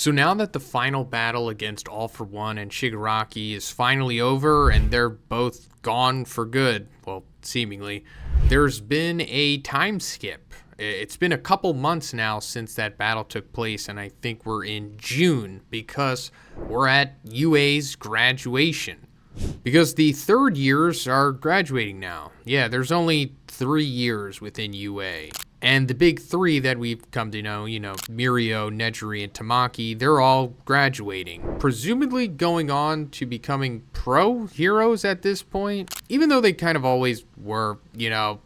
So now that the final battle against All For One and Shigaraki is finally over and they're both gone for good, well, seemingly, there's been a time skip. It's been a couple months now since that battle took place, and I think we're in June because we're at UA's graduation. Because the third years are graduating now. Yeah, there's only 3 years within UA. And the big three that we've come to know, Mirio, Nejiri, and Tamaki, they're all graduating. Presumably going on to becoming pro heroes at this point. Even though they kind of always were,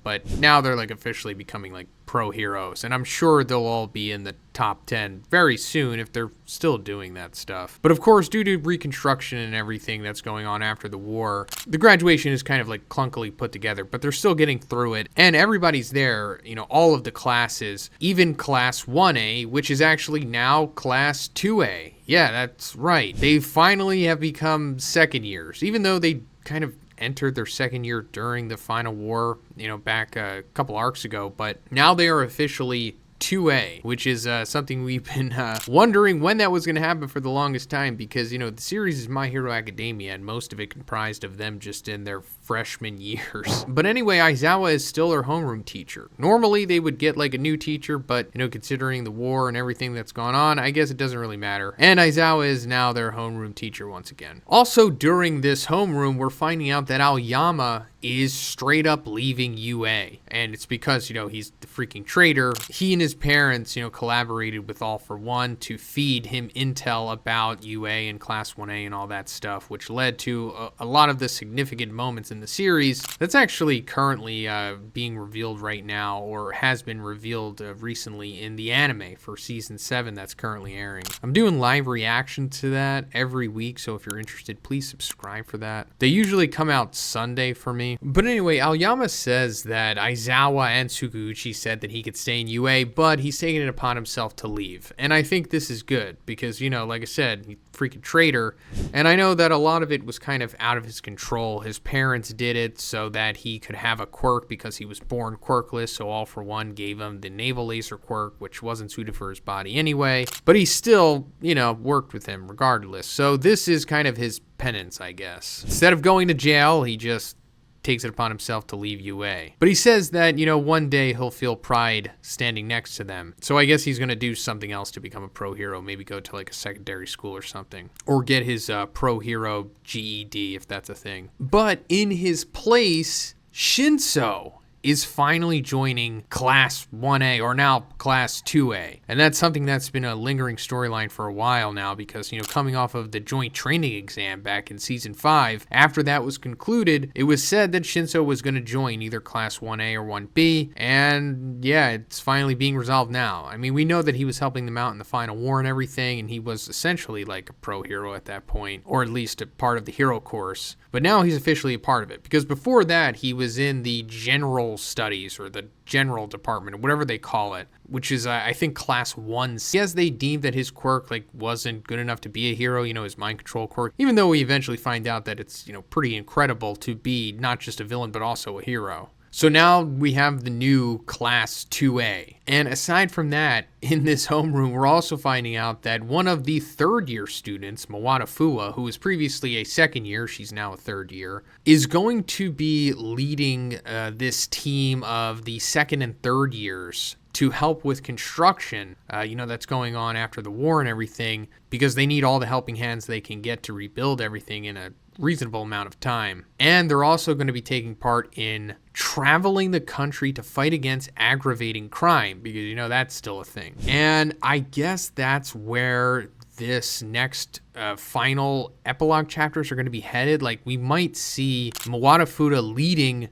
but now they're officially becoming pro heroes. And I'm sure they'll all be in the top 10 very soon if they're still doing that stuff. But of course, due to reconstruction and everything that's going on after the war, the graduation is kind of clunkily put together, but they're still getting through it. And everybody's there, all of the classes, even class 1A, which is actually now class 2A. Yeah, that's right. They finally have become second years, even though they kind of entered their second year during the final war, back a couple arcs ago, but now they are officially 2A, which is something we've been wondering when that was going to happen for the longest time because, the series is My Hero Academia and most of it comprised of them just in their freshman years. But anyway, Aizawa is still their homeroom teacher. Normally they would get a new teacher, but, considering the war and everything that's gone on, I guess it doesn't really matter. And Aizawa is now their homeroom teacher once again. Also, during this homeroom, we're finding out that Aoyama is straight up leaving UA. And it's because, he's the freaking traitor. He and his parents, collaborated with All For One to feed him intel about UA and Class 1A and all that stuff, which led to a lot of the significant moments in the series that's actually currently being revealed right now, or has been revealed recently in the anime for season 7 that's currently airing. I'm doing live reaction to that every week, so if you're interested, please subscribe for that. They usually come out Sunday for me. But anyway, Aoyama says that Aizawa and Tsukuuchi said that he could stay in UA, but he's taking it upon himself to leave. And I think this is good because, like I said, he's a freaking traitor. And I know that a lot of it was kind of out of his control. His parents did it so that he could have a quirk because he was born quirkless. So All For One gave him the naval laser quirk, which wasn't suited for his body anyway. But he still, worked with him regardless. So this is kind of his penance, I guess. Instead of going to jail, he just takes it upon himself to leave UA. But he says that, one day he'll feel pride standing next to them. So I guess he's going to do something else to become a pro hero, maybe go to a secondary school or something. Or get his pro hero GED if that's a thing. But in his place, Shinso is finally joining Class 1A, or now Class 2A. And that's something that's been a lingering storyline for a while now because, coming off of the joint training exam back in Season 5, after that was concluded, it was said that Shinso was going to join either Class 1A or 1B, and yeah, it's finally being resolved now. I mean, we know that he was helping them out in the final war and everything, and he was essentially a pro hero at that point, or at least a part of the hero course. But now he's officially a part of it, because before that, he was in the general studies, or the general department, or whatever they call it, which is, I think, Class 1. As they deemed that his quirk, wasn't good enough to be a hero, his mind control quirk, even though we eventually find out that it's, pretty incredible to be not just a villain, but also a hero. So now we have the new Class 2A. And aside from that, in this homeroom, we're also finding out that one of the third year students, Mawata Fuwa, who was previously a second year, she's now a third year, is going to be leading this team of the second and third years to help with construction, that's going on after the war and everything, because they need all the helping hands they can get to rebuild everything in a reasonable amount of time. And they're also going to be taking part in traveling the country to fight against aggravating crime, because that's still a thing. And I guess that's where this next final epilogue chapters are going to be headed. We might see Mawata Fuda leading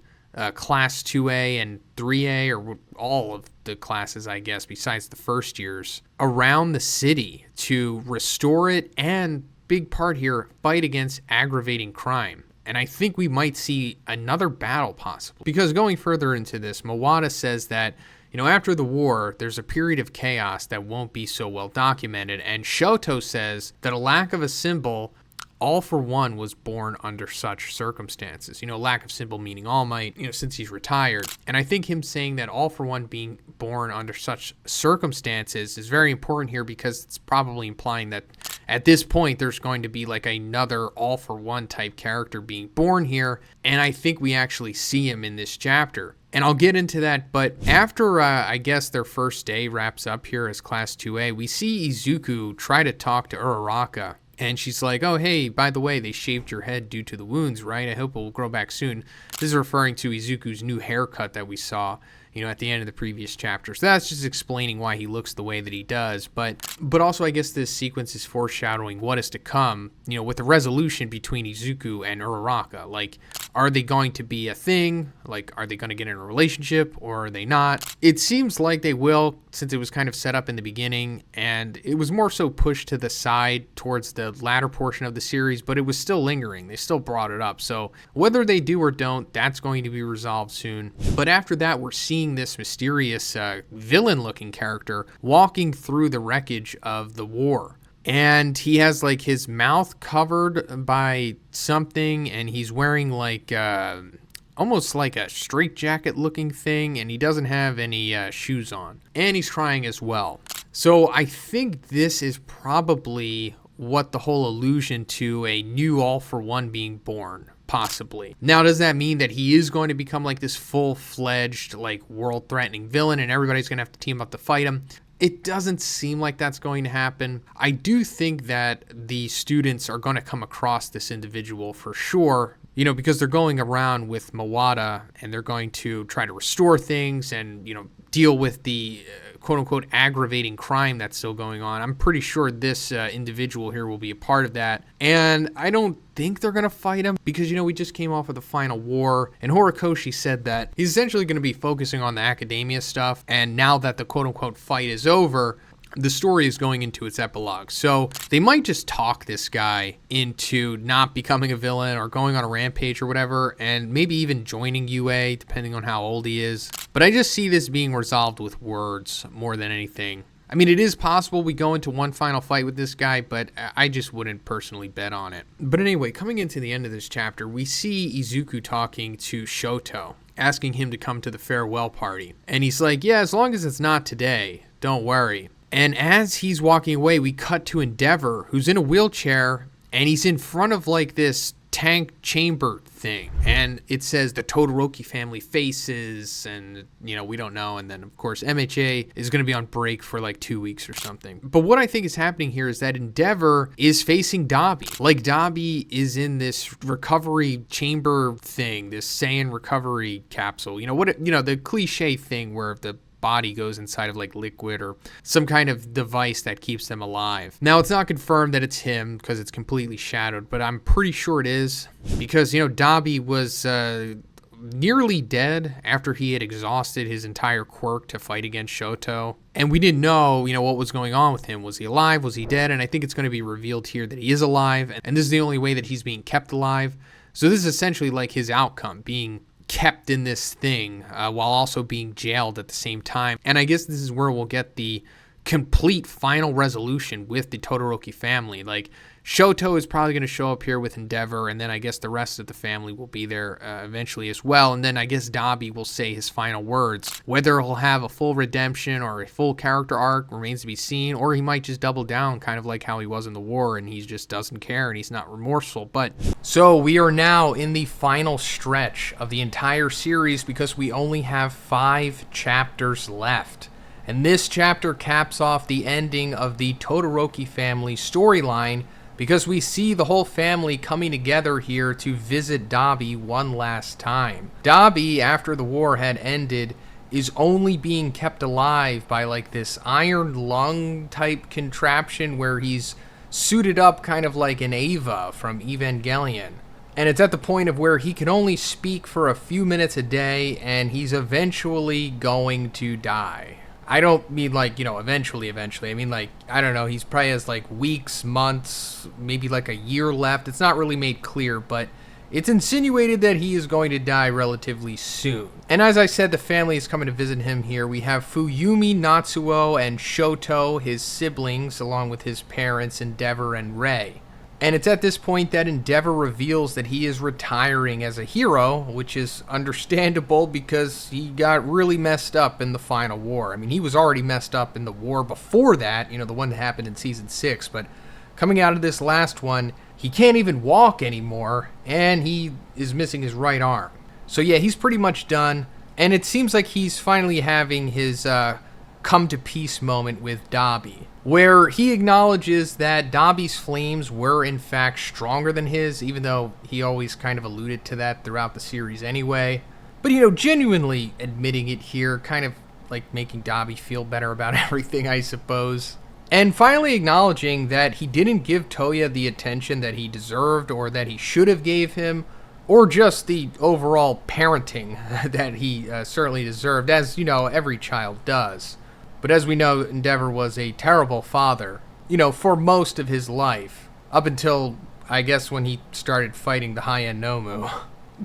Class 2A and 3A, or all of the classes, I guess, besides the first years, around the city to restore it, and big part here, fight against aggravating crime. And I think we might see another battle possible. Because going further into this, Mawata says that, after the war, there's a period of chaos that won't be so well documented. And Shoto says that a lack of a symbol All for One was born under such circumstances. Lack of simple meaning All Might, since he's retired. And I think him saying that All for One being born under such circumstances is very important here, because it's probably implying that at this point there's going to be like another All for One type character being born here. And I think we actually see him in this chapter. And I'll get into that, but after, I guess, their first day wraps up here as Class 2A, we see Izuku try to talk to Uraraka. And she's like, oh, hey, by the way, they shaved your head due to the wounds, right? I hope it will grow back soon. This is referring to Izuku's new haircut that we saw, at the end of the previous chapter. So that's just explaining why he looks the way that he does. But also, I guess this sequence is foreshadowing what is to come, with the resolution between Izuku and Uraraka. Like, are they going to be a thing? Like, are they going to get in a relationship, or are they not? It seems like they will, since it was kind of set up in the beginning, and it was more so pushed to the side towards the latter portion of the series, but it was still lingering. They still brought it up. So whether they do or don't, that's going to be resolved soon. But after that, we're seeing this mysterious villain-looking character walking through the wreckage of the war. And he has like his mouth covered by something, and he's wearing like almost like a straitjacket looking thing, and he doesn't have any shoes on. And he's crying as well. So I think this is probably what the whole allusion to a new All for One being born, possibly. Now, does that mean that he is going to become like this full-fledged, like, world-threatening villain and everybody's going to have to team up to fight him? It doesn't seem like that's going to happen. I do think that the students are going to come across this individual for sure, because they're going around with Mawada and they're going to try to restore things and, deal with the quote-unquote aggravating crime that's still going on. I'm pretty sure this individual here will be a part of that. And I don't think they're going to fight him because, we just came off of the final war. And Horikoshi said that he's essentially going to be focusing on the academia stuff. And now that the quote-unquote fight is over, the story is going into its epilogue. So they might just talk this guy into not becoming a villain or going on a rampage or whatever, and maybe even joining UA, depending on how old he is. But I just see this being resolved with words more than anything. I mean, it is possible we go into one final fight with this guy, but I just wouldn't personally bet on it. But anyway, coming into the end of this chapter, we see Izuku talking to Shoto, asking him to come to the farewell party. And he's like, yeah, as long as it's not today, don't worry. And as he's walking away, we cut to Endeavor, who's in a wheelchair, and he's in front of like this tank chamber thing. And it says the Todoroki family faces, and, we don't know. And then, of course, MHA is going to be on break for like 2 weeks or something. But what I think is happening here is that Endeavor is facing Dabi. Like, Dabi is in this recovery chamber thing, this Saiyan recovery capsule. The cliche thing where the body goes inside of like liquid or some kind of device that keeps them alive. Now, it's not confirmed that it's him because it's completely shadowed, but I'm pretty sure it is because, Dabi was nearly dead after he had exhausted his entire quirk to fight against Shoto. And we didn't know, what was going on with him. Was he alive? Was he dead? And I think it's going to be revealed here that he is alive. And this is the only way that he's being kept alive. So this is essentially like his outcome, being kept in this thing while also being jailed at the same time. And I guess this is where we'll get the complete final resolution with the Todoroki family. Like, Shoto is probably going to show up here with Endeavor, and then I guess the rest of the family will be there eventually as well. And then I guess Dabi will say his final words. Whether he'll have a full redemption or a full character arc remains to be seen, or he might just double down, kind of like how he was in the war, and he just doesn't care and he's not remorseful. But so we are now in the final stretch of the entire series because we only have 5 chapters left. And this chapter caps off the ending of the Todoroki family storyline, because we see the whole family coming together here to visit Dabi one last time. Dabi, after the war had ended, is only being kept alive by like this iron lung type contraption where he's suited up kind of like an Eva from Evangelion. And it's at the point of where he can only speak for a few minutes a day, and he's eventually going to die. I don't mean like, eventually. I mean like, I don't know, he's probably has like weeks, months, maybe like a year left. It's not really made clear, but it's insinuated that he is going to die relatively soon. And as I said, the family is coming to visit him here. We have Fuyumi, Natsuo, and Shoto, his siblings, along with his parents, Endeavor and Rei. And it's at this point that Endeavor reveals that he is retiring as a hero, which is understandable because he got really messed up in the final war. I mean, he was already messed up in the war before that, the one that happened in season 6, but coming out of this last one, he can't even walk anymore, and he is missing his right arm. So yeah, he's pretty much done, and it seems like he's finally having his come to peace moment with Dabi, where he acknowledges that Dabi's flames were in fact stronger than his, even though he always kind of alluded to that throughout the series anyway. But, genuinely admitting it here, kind of like making Dabi feel better about everything, I suppose. And finally acknowledging that he didn't give Toya the attention that he deserved or that he should have gave him, or just the overall parenting that he certainly deserved, as, every child does. But as we know, Endeavor was a terrible father, for most of his life. Up until, I guess, when he started fighting the high-end Nomu.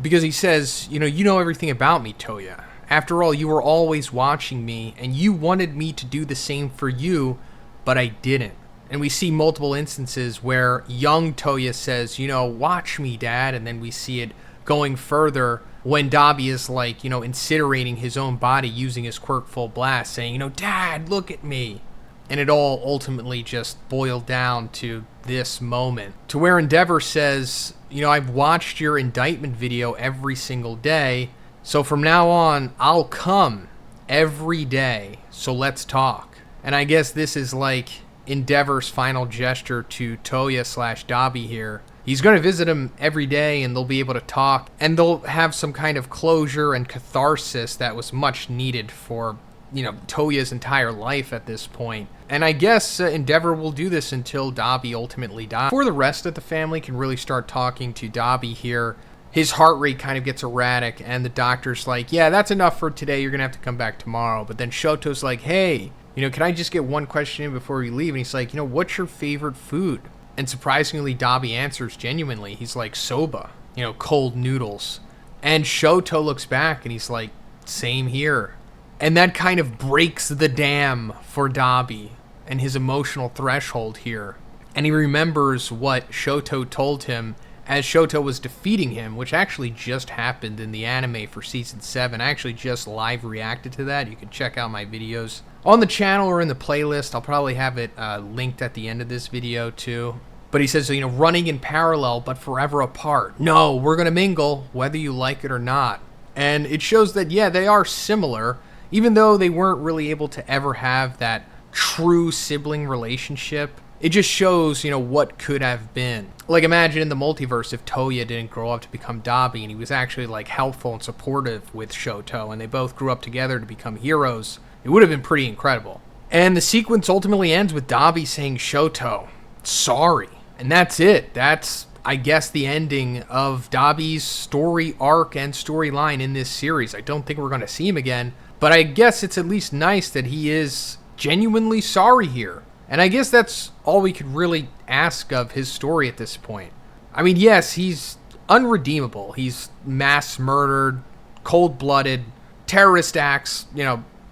Because he says, you know everything about me, Toya. After all, you were always watching me, and you wanted me to do the same for you, but I didn't. And we see multiple instances where young Toya says, watch me, Dad, and then we see it going further when Dabi is incinerating his own body using his quirk full blast, saying, Dad, look at me. And it all ultimately just boiled down to this moment, to where Endeavor says, I've watched your indictment video every single day, so from now on, I'll come every day, so let's talk. And I guess this is like Endeavor's final gesture to Toya/Dabi here. He's going to visit him every day, and they'll be able to talk, and they'll have some kind of closure and catharsis that was much needed for, Toya's entire life at this point. And I guess Endeavor will do this until Dabi ultimately dies. Before the rest of the family can really start talking to Dabi here, his heart rate kind of gets erratic, and the doctor's like, yeah, that's enough for today, you're going to have to come back tomorrow. But then Shoto's like, hey, can I just get one question in before we leave? And he's like, what's your favorite food? And surprisingly, Dabi answers genuinely. He's like, soba, cold noodles. And Shoto looks back and he's like, same here. And that kind of breaks the dam for Dabi and his emotional threshold here. And he remembers what Shoto told him as Shoto was defeating him, which actually just happened in the anime for Season 7. I actually just live reacted to that. You can check out my videos on the channel or in the playlist. I'll probably have it linked at the end of this video too. But he says, running in parallel but forever apart. No, we're going to mingle whether you like it or not. And it shows that, yeah, they are similar, even though they weren't really able to ever have that true sibling relationship. It just shows, what could have been. Like, imagine in the multiverse if Toya didn't grow up to become Dabi and he was actually, helpful and supportive with Shoto, and they both grew up together to become heroes. It would have been pretty incredible. And the sequence ultimately ends with Dabi saying, Shoto, sorry. And that's it. That's, I guess, the ending of Dabi's story arc and storyline in this series. I don't think we're going to see him again, but I guess it's at least nice that he is genuinely sorry here. And I guess that's all we could really ask of his story at this point. I mean, yes, he's unredeemable. He's mass murdered, cold-blooded, terrorist acts,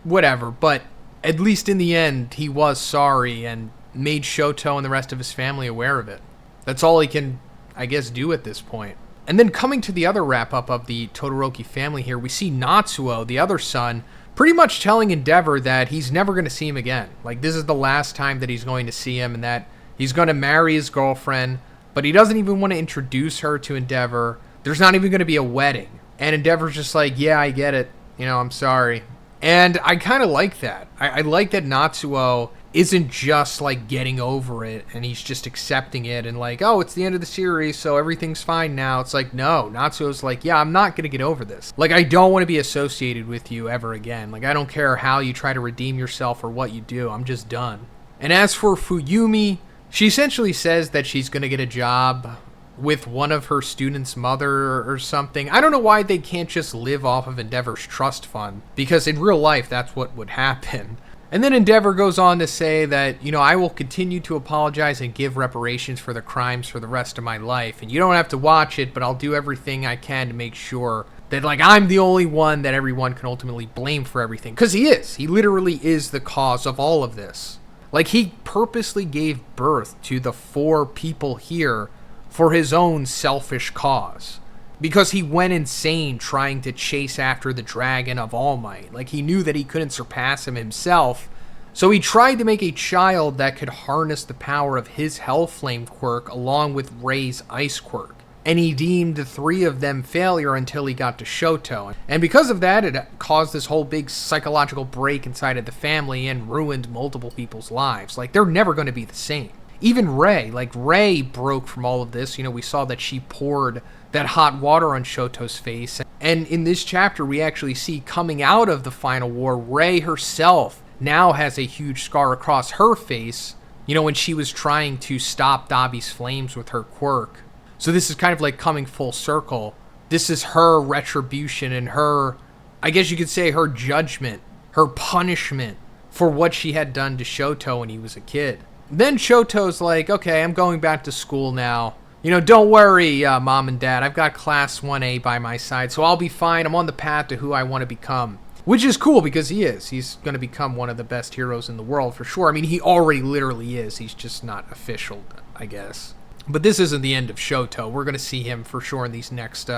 whatever. But at least in the end, he was sorry and made Shoto and the rest of his family aware of it. That's all he can, I guess, do at this point. And then coming to the other wrap-up of the Todoroki family here, we see Natsuo, the other son, pretty much telling Endeavor that he's never going to see him again. This is the last time that he's going to see him, and that he's going to marry his girlfriend, but he doesn't even want to introduce her to Endeavor. There's not even going to be a wedding. And Endeavor's just like, yeah, I get it. I'm sorry. And I kind of like that. I like that Natsuo isn't just getting over it and he's just accepting it and oh, it's the end of the series, so everything's fine now. It's no, Natsuo's yeah, I'm not gonna get over this. I don't want to be associated with you ever again. I don't care how you try to redeem yourself or what you do. I'm just done. And as for Fuyumi, she essentially says that she's gonna get a job with one of her students' mother or something. I don't know why they can't just live off of Endeavor's trust fund, because in real life that's what would happen. And then Endeavor goes on to say that, I will continue to apologize and give reparations for the crimes for the rest of my life. And you don't have to watch it, but I'll do everything I can to make sure that, I'm the only one that everyone can ultimately blame for everything. Because he is. He literally is the cause of all of this. Like, he purposely gave birth to the 4 people here for his own selfish cause. Because he went insane trying to chase after the dragon of All Might. Like, he knew that he couldn't surpass him himself. So he tried to make a child that could harness the power of his Hellflame quirk along with Rei's Ice quirk. And he deemed the 3 of them failure until he got to Shoto. And because of that, it caused this whole big psychological break inside of the family and ruined multiple people's lives. Like, they're never going to be the same. Even Rei, Rei broke from all of this. We saw that she poured that hot water on Shoto's face. And in this chapter, we actually see coming out of the final war, Rei herself now has a huge scar across her face, when she was trying to stop Dabi's flames with her quirk. So this is kind of like coming full circle. This is her retribution and her, I guess you could say, her judgment, her punishment for what she had done to Shoto when he was a kid. Then Shoto's like, okay, I'm going back to school now. Don't worry, Mom and Dad, I've got Class 1A by my side, so I'll be fine. I'm on the path to who I want to become. Which is cool, because he is. He's going to become one of the best heroes in the world, for sure. I mean, he already literally is. He's just not official, I guess. But this isn't the end of Shoto. We're going to see him for sure in these next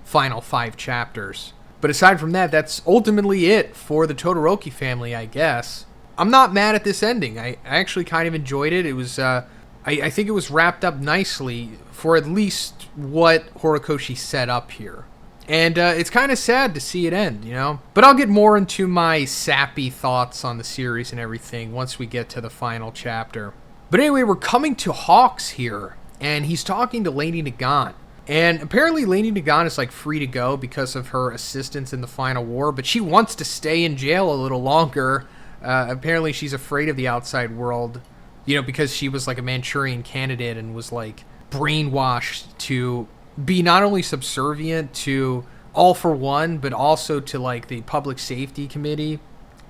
final 5 chapters. But aside from that, that's ultimately it for the Todoroki family, I guess. I'm not mad at this ending. I actually kind of enjoyed it. It was, I think it was wrapped up nicely for at least what Horikoshi set up here. And it's kind of sad to see it end, But I'll get more into my sappy thoughts on the series and everything once we get to the final chapter. But anyway, we're coming to Hawks here, and he's talking to Lady Nagant. And apparently Lady Nagant is free to go because of her assistance in the final war, but she wants to stay in jail a little longer. Apparently she's afraid of the outside world, because she was a Manchurian candidate and was brainwashed to be not only subservient to All for One, but also to the Public Safety Committee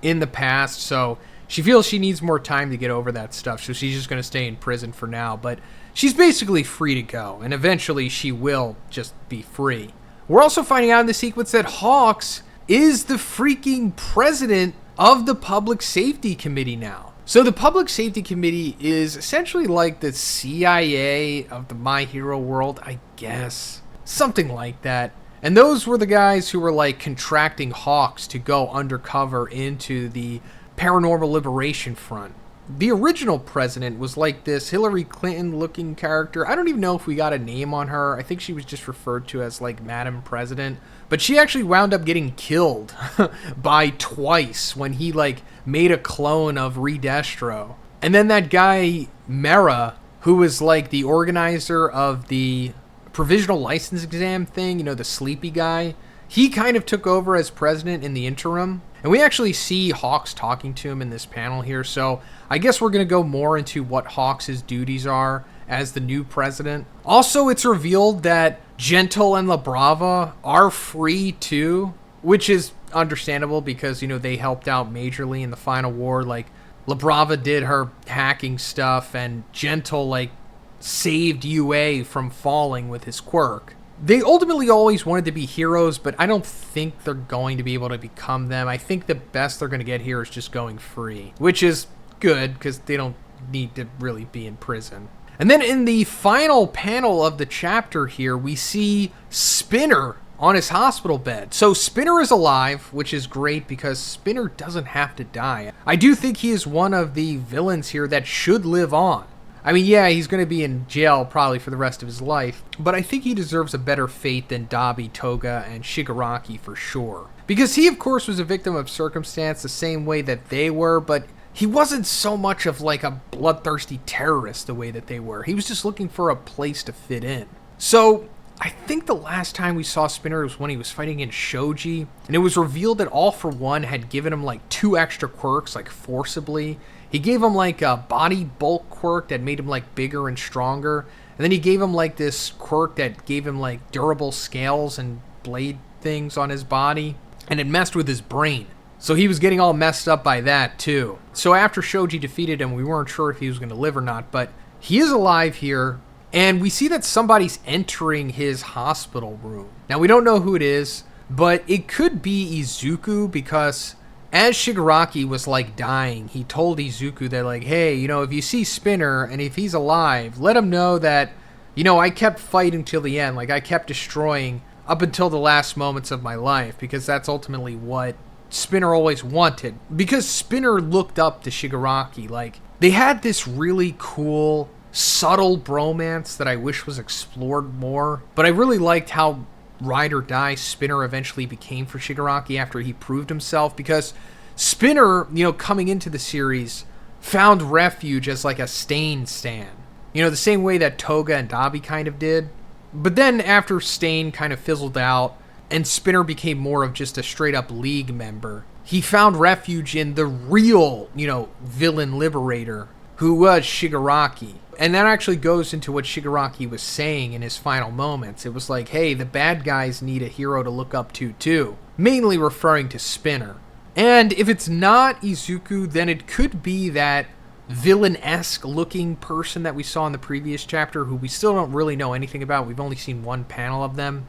in the past. So she feels she needs more time to get over that stuff. So she's just going to stay in prison for now. But she's basically free to go. And eventually she will just be free. We're also finding out in the sequence that Hawks is the freaking president of the Public Safety Committee now. So the Public Safety Committee is essentially like the CIA of the My Hero world, I guess. Something like that. And those were the guys who were contracting Hawks to go undercover into the Paranormal Liberation Front. The original president was this Hillary Clinton looking character. I don't even know if we got a name on her. I think she was just referred to as Madam President. But she actually wound up getting killed by Twice when he made a clone of Redestro. And then that guy Mera, who was the organizer of the provisional license exam thing, the sleepy guy, he kind of took over as president in the interim. And we actually see Hawks talking to him in this panel here. So I guess we're going to go more into what Hawks' duties are as the new president. Also, it's revealed that Gentle and La Brava are free too, which is understandable because, they helped out majorly in the final war. La Brava did her hacking stuff and Gentle, saved UA from falling with his quirk. They ultimately always wanted to be heroes, but I don't think they're going to be able to become them. I think the best they're going to get here is just going free, which is good because they don't need to really be in prison. And then in the final panel of the chapter here, we see Spinner on his hospital bed. So Spinner is alive, which is great because Spinner doesn't have to die. I do think he is one of the villains here that should live on. I mean, yeah, he's going to be in jail probably for the rest of his life, but I think he deserves a better fate than Dabi, Toga, and Shigaraki for sure. Because he, of course, was a victim of circumstance the same way that they were, but he wasn't so much of a bloodthirsty terrorist the way that they were. He was just looking for a place to fit in. So I think the last time we saw Spinner was when he was fighting in Shoji, and it was revealed that All for One had given him 2 extra quirks, forcibly. He gave him a body bulk quirk that made him bigger and stronger, and then he gave him this quirk that gave him durable scales and blade things on his body, and it messed with his brain. So he was getting all messed up by that too. So after Shoji defeated him, we weren't sure if he was going to live or not, but he is alive here. And we see that somebody's entering his hospital room. Now, we don't know who it is, but it could be Izuku because as Shigaraki was like dying, he told Izuku that like, hey, if you see Spinner and if he's alive, let him know that, I kept fighting till the end. Like I kept destroying up until the last moments of my life, because that's ultimately what Spinner always wanted. Because Spinner looked up to Shigaraki. Like they had this really cool, subtle bromance that I wish was explored more. But I really liked how ride or die Spinner eventually became for Shigaraki after he proved himself, because Spinner, coming into the series, found refuge as like a Stain stan. The same way that Toga and Dabi kind of did. But then after Stain kind of fizzled out and Spinner became more of just a straight up League member, he found refuge in the real, villain liberator, who was Shigaraki. And that actually goes into what Shigaraki was saying in his final moments. It was like, hey, the bad guys need a hero to look up to too. Mainly referring to Spinner. And if it's not Izuku, then it could be that villain-esque looking person that we saw in the previous chapter, who we still don't really know anything about. We've only seen one panel of them.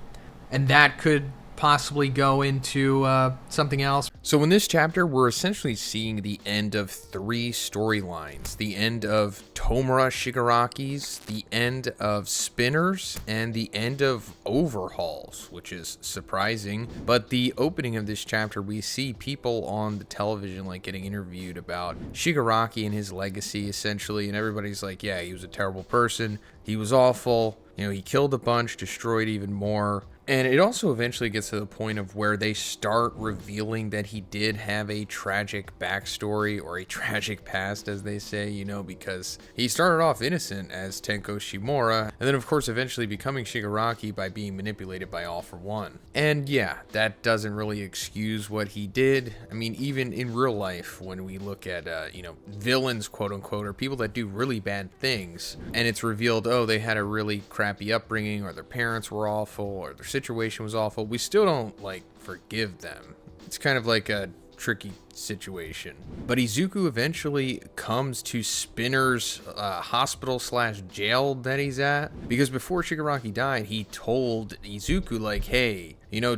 And that could possibly go into something else. So in this chapter, we're essentially seeing the end of 3 storylines. The end of Tomura Shigaraki's, the end of Spinner's, and the end of Overhaul's, which is surprising. But the opening of this chapter, we see people on the television like getting interviewed about Shigaraki and his legacy, essentially, and everybody's like, yeah, he was a terrible person, he was awful, he killed a bunch, destroyed even more. And it also eventually gets to the point of where they start revealing that he did have a tragic backstory, or a tragic past, as they say, because he started off innocent as Tenko Shimura, and then of course eventually becoming Shigaraki by being manipulated by All for One. And yeah, that doesn't really excuse what he did. I mean, even in real life, when we look at, villains, quote unquote, or people that do really bad things, and it's revealed, oh, they had a really crappy upbringing, or their parents were awful, or their situation was awful, we still don't forgive them. It's kind of like a tricky situation. But Izuku eventually comes to Spinner's hospital / jail that he's at, because before Shigaraki died, he told Izuku hey,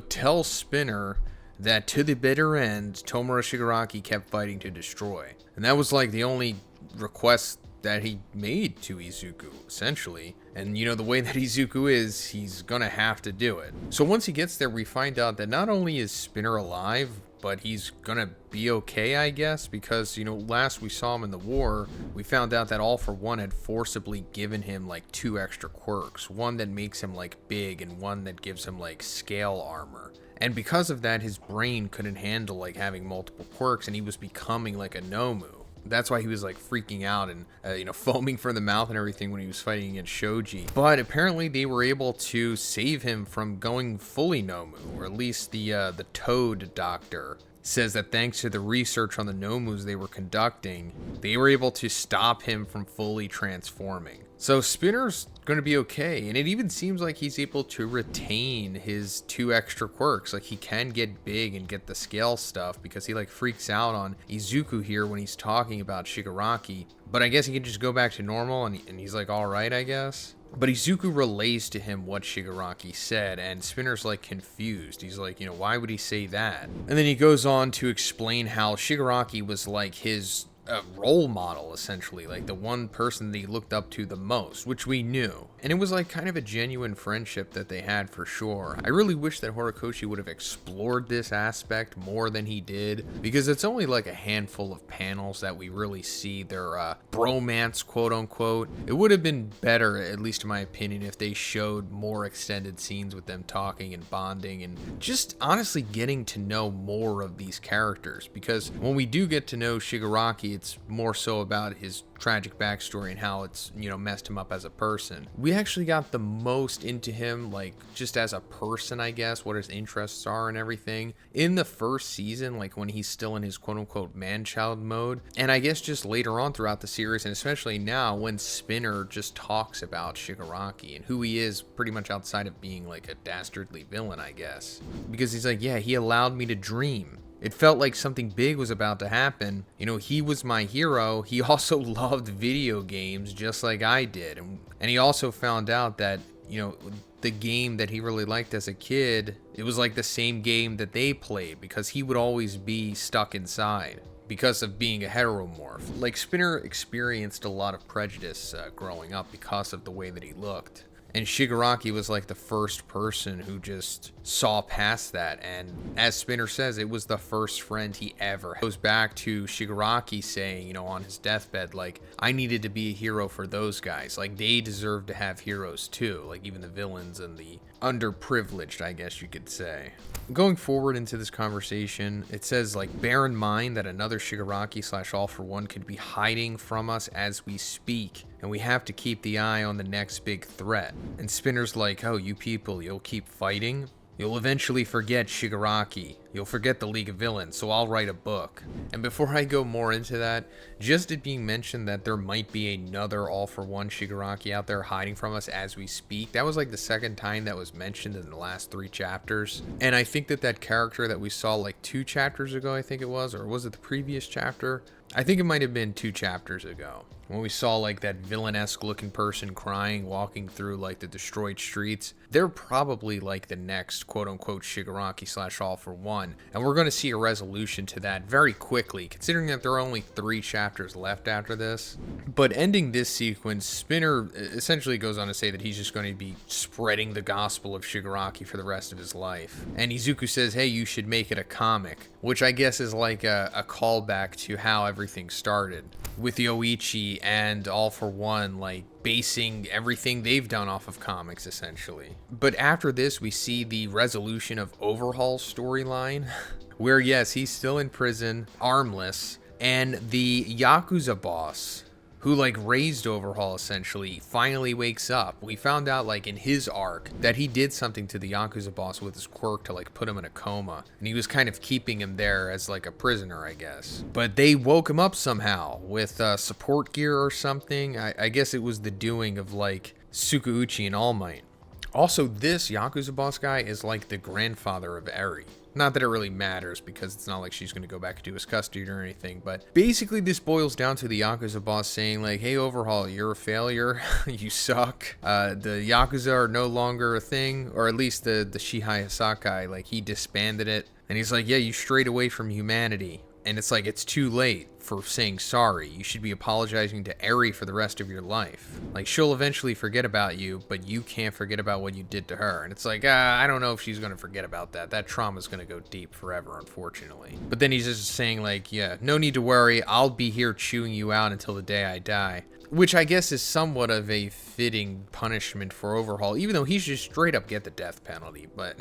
tell Spinner that to the bitter end, Tomura Shigaraki kept fighting to destroy. And that was the only request that he made to Izuku, essentially. And the way that Izuku is, he's gonna have to do it. So once he gets there, we find out that not only is Spinner alive, but he's gonna be okay, I guess, because, last we saw him in the war, we found out that All for One had forcibly given him 2 extra quirks. One that makes him big, and one that gives him scale armor. And because of that, his brain couldn't handle having multiple quirks, and he was becoming a Nomu. That's why he was freaking out and foaming from the mouth and everything when he was fighting against Shoji. But apparently they were able to save him from going fully Nomu, or at least the Toad Doctor says that thanks to the research on the Nomus they were conducting, they were able to stop him from fully transforming. So Spinner's going to be okay, and it even seems like he's able to retain his 2 extra quirks. He can get big and get the scale stuff, because he freaks out on Izuku here when he's talking about Shigaraki. But I guess he can just go back to normal, and he's alright, I guess. But Izuku relays to him what Shigaraki said, and Spinner's confused. He's why would he say that? And then he goes on to explain how Shigaraki was his role model, essentially, the one person that he looked up to the most, which we knew. And it was kind of a genuine friendship that they had, for sure. I really wish that Horikoshi would have explored this aspect more than he did, because it's only a handful of panels that we really see their bromance, quote unquote. It would have been better, at least in my opinion, if they showed more extended scenes with them talking and bonding, and just honestly getting to know more of these characters, because when we do get to know Shigaraki, it's more so about his tragic backstory and how it's, messed him up as a person. We actually got the most into him, just as a person, I guess, what his interests are and everything, in the first season, when he's still in his quote-unquote man-child mode. And I guess just later on throughout the series, and especially now, when Spinner just talks about Shigaraki and who he is, pretty much outside of being a dastardly villain, I guess. Because he's yeah, he allowed me to dream. It felt like something big was about to happen. He was my hero. He also loved video games just like I did. And he also found out that the game that he really liked as a kid, it was like the same game that they played, because he would always be stuck inside because of being a heteromorph. Like, Spinner experienced a lot of prejudice growing up because of the way that he looked. And Shigaraki was like the first person who just saw past that. And as Spinner says, it was the first friend he ever had. It goes back to Shigaraki saying, on his deathbed, like, I needed to be a hero for those guys. Like, they deserve to have heroes too. Like, even the villains and the underprivileged, I guess you could say. Going forward into this conversation, it says, like, bear in mind that another Shigaraki / All for One could be hiding from us as we speak, and we have to keep the eye on the next big threat. And Spinner's like, oh, you people, you'll keep fighting? You'll eventually forget Shigaraki. You'll forget the League of Villains, so I'll write a book. And before I go more into that, just it being mentioned that there might be another All for One Shigaraki out there hiding from us as we speak, that was like the second time that was mentioned in the last 3 chapters. And I think that character that we saw like 2 chapters ago, I think it was, or was it the previous chapter? I think it might have been 2 chapters ago, when we saw like that villain-esque looking person crying, walking through like the destroyed streets. They're probably like the next quote-unquote Shigaraki / All for One, and we're going to see a resolution to that very quickly, considering that there are only 3 chapters left after this. But ending this sequence, Spinner essentially goes on to say that he's just going to be spreading the gospel of Shigaraki for the rest of his life. And Izuku says, hey, you should make it a comic, which I guess is like a callback to how everything started, with Yoichi and All for One like basing everything they've done off of comics, essentially. But after this, we see the resolution of Overhaul's storyline, where yes, he's still in prison, armless, and the Yakuza boss, who like raised Overhaul essentially, finally wakes up. We found out like in his arc that he did something to the Yakuza boss with his quirk to like put him in a coma, and he was kind of keeping him there as like a prisoner, I guess. But they woke him up somehow with support gear or something. I guess it was the doing of like Tsukauchi and All Might. Also, this Yakuza boss guy is like the grandfather of Eri. Not that it really matters, because it's not like she's going to go back into his custody or anything, but basically this boils down to the Yakuza boss saying like, hey Overhaul, you're a failure, you suck, the Yakuza are no longer a thing, or at least the Shihei Hasakai, like he disbanded it, and he's like, yeah, you strayed away from humanity. And it's like, it's too late for saying sorry. You should be apologizing to Eri for the rest of your life. Like, she'll eventually forget about you, but you can't forget about what you did to her. And it's like, I don't know if she's going to forget about that. That trauma's going to go deep forever, unfortunately. But then he's just saying like, yeah, no need to worry. I'll be here chewing you out until the day I die. Which I guess is somewhat of a fitting punishment for Overhaul, even though he should straight up get the death penalty, but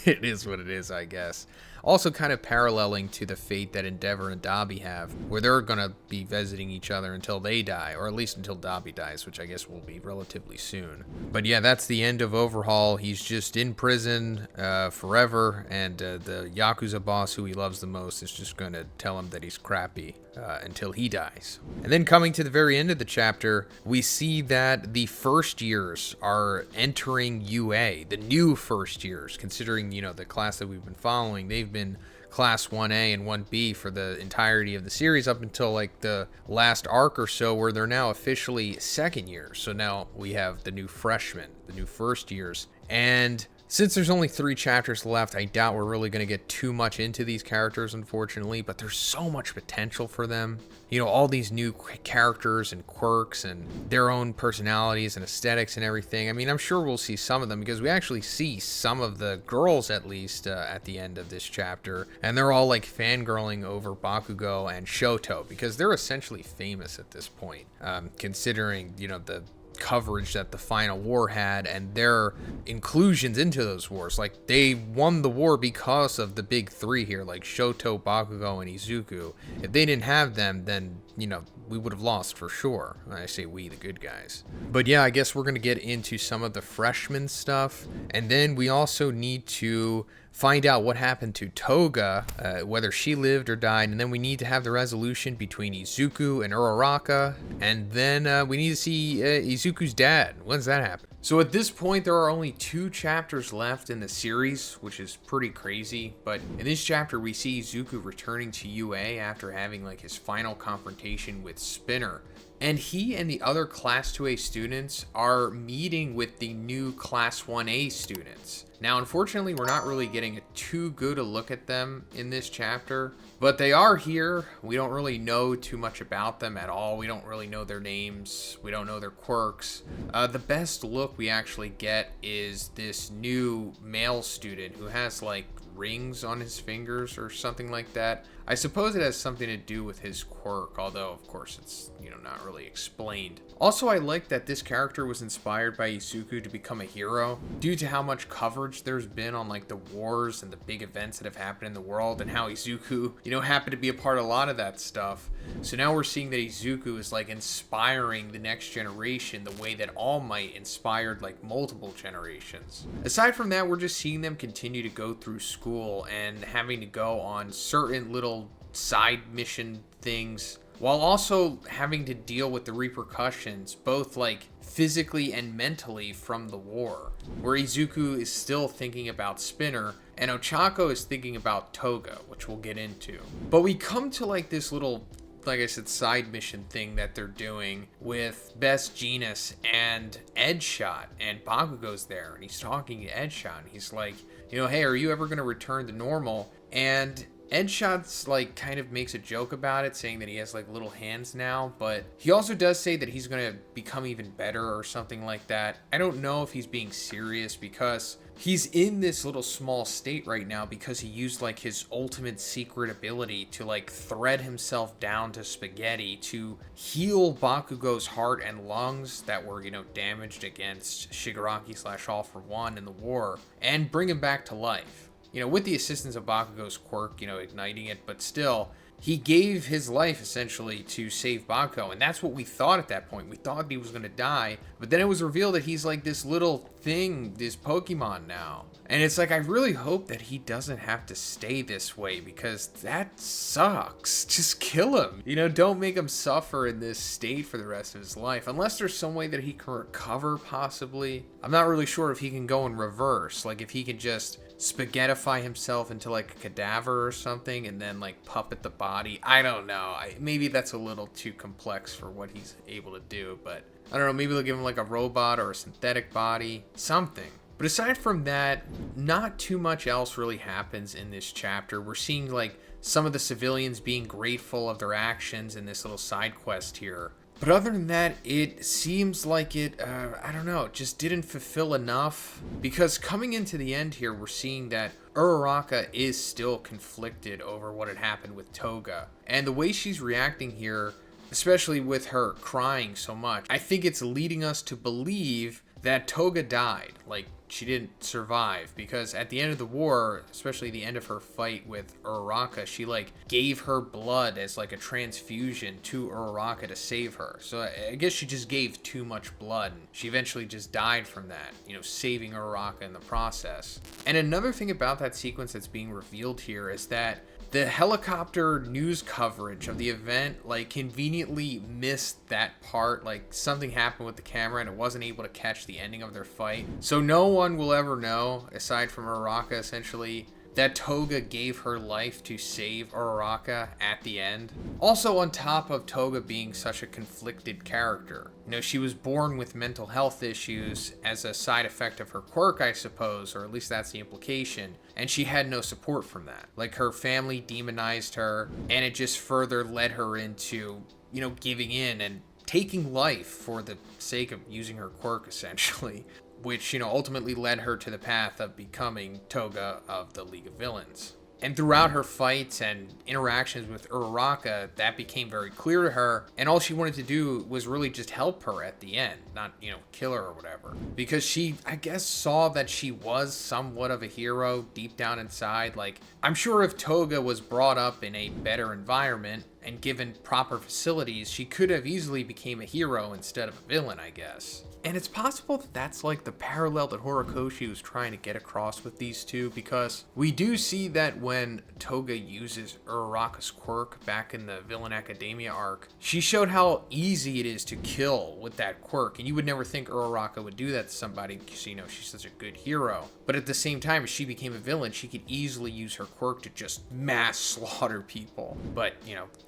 it is what it is, I guess. Also kind of paralleling to the fate that Endeavor and Dabi have, where they're going to be visiting each other until they die, or at least until Dabi dies, which I guess will be relatively soon. But yeah, that's the end of Overhaul. He's just in prison forever, and the Yakuza boss who he loves the most is just going to tell him that he's crappy until he dies. And then coming to the very end of the chapter, we see that the first years are entering UA, the new first years, considering, the class that we've been following. They've been class 1A and 1B for the entirety of the series up until like the last arc or so, where they're now officially second years. So now we have the new freshmen, the new first years. And since there's only 3 chapters left, I doubt we're really going to get too much into these characters, unfortunately, but there's so much potential for them. All these new characters and quirks and their own personalities and aesthetics and everything. I mean, I'm sure we'll see some of them, because we actually see some of the girls, at least, at the end of this chapter, and they're all like fangirling over Bakugo and Shoto, because they're essentially famous at this point, considering, the coverage that the final war had and their inclusions into those wars. Like, they won the war because of the big 3 here, like Shoto, Bakugo, and Izuku. If they didn't have them, then we would have lost for sure. I say we, the good guys. But yeah, I guess we're gonna get into some of the freshman stuff, and then we also need to find out what happened to Toga, whether she lived or died, and then we need to have the resolution between Izuku and Uraraka, and then we need to see Izuku's dad. When's that happen? So at this point, there are only 2 chapters left in the series, which is pretty crazy, but in this chapter, we see Izuku returning to UA after having like his final confrontation with Spinner, And he and the other Class 2A students are meeting with the new Class 1A students. Now, unfortunately, we're not really getting too good a look at them in this chapter, but they are here. We don't really know too much about them at all. We don't really know their names. We don't know their quirks. The best look we actually get is this new male student who has like rings on his fingers or something like that. I suppose it has something to do with his quirk, although of course it's, not really explained. Also, I like that this character was inspired by Izuku to become a hero due to how much coverage there's been on like the wars and the big events that have happened in the world, and how Izuku, happened to be a part of a lot of that stuff. So now we're seeing that Izuku is like inspiring the next generation the way that All Might inspired like multiple generations. Aside from that, we're just seeing them continue to go through school and having to go on certain little side mission things, while also having to deal with the repercussions, both like physically and mentally, from the war, where Izuku is still thinking about Spinner and Ochako is thinking about Toga, which we'll get into. But we come to like this little, like I said, side mission thing that they're doing with Best Jeanist and Edshot, and Bakugo's there and he's talking to Edshot and he's like, hey, are you ever going to return to normal? And Edshot's like kind of makes a joke about it, saying that he has like little hands now, but he also does say that he's going to become even better or something like that. I don't know if he's being serious, because he's in this little small state right now because he used like his ultimate secret ability to like thread himself down to spaghetti to heal Bakugo's heart and lungs that were, damaged against Shigaraki / All for One in the war, and bring him back to life. With the assistance of Bakugo's quirk, igniting it, but still, he gave his life essentially to save Bakugo, and that's what we thought at that point. We thought he was going to die, but then it was revealed that he's like this little thing, this Pokemon now. And it's like, I really hope that he doesn't have to stay this way, because that sucks. Just kill him. Don't make him suffer in this state for the rest of his life, unless there's some way that he can recover, possibly. I'm not really sure if he can go in reverse, like if he can just spaghettify himself into like a cadaver or something and then like puppet the body. I don't know. Maybe that's a little too complex for what he's able to do, but I don't know. Maybe they'll give him like a robot or a synthetic body, something. But aside from that, not too much else really happens in this chapter. We're seeing like some of the civilians being grateful of their actions in this little side quest here. But other than that, it seems like it, I don't know, just didn't fulfill enough. Because coming into the end here, we're seeing that Uraraka is still conflicted over what had happened with Toga. And the way she's reacting here, especially with her crying so much, I think it's leading us to believe that Toga died. Like, she didn't survive, because at the end of the war, especially the end of her fight with Uraraka, she like gave her blood as like a transfusion to Uraraka to save her. So I guess she just gave too much blood, and she eventually just died from that, saving Uraraka in the process. And another thing about that sequence that's being revealed here is that the helicopter news coverage of the event like conveniently missed that part. Like something happened with the camera and it wasn't able to catch the ending of their fight. So no one will ever know, aside from Uraraka essentially, that Toga gave her life to save Uraraka at the end. Also, on top of Toga being such a conflicted character, she was born with mental health issues as a side effect of her quirk, I suppose, or at least that's the implication, and she had no support from that. Like, her family demonized her, and it just further led her into, giving in and taking life for the sake of using her quirk, essentially, which, ultimately led her to the path of becoming Toga of the League of Villains. And throughout her fights and interactions with Uraraka, that became very clear to her, and all she wanted to do was really just help her at the end, not, kill her or whatever. Because she, I guess, saw that she was somewhat of a hero deep down inside. Like, I'm sure if Toga was brought up in a better environment and given proper facilities, she could have easily became a hero instead of a villain, I guess. And it's possible that that's like the parallel that Horikoshi was trying to get across with these two, because we do see that when Toga uses Uraraka's quirk back in the Villain Academia arc, she showed how easy it is to kill with that quirk, and you would never think Uraraka would do that to somebody because, she's such a good hero. But at the same time, if she became a villain, she could easily use her quirk to just mass slaughter people. But,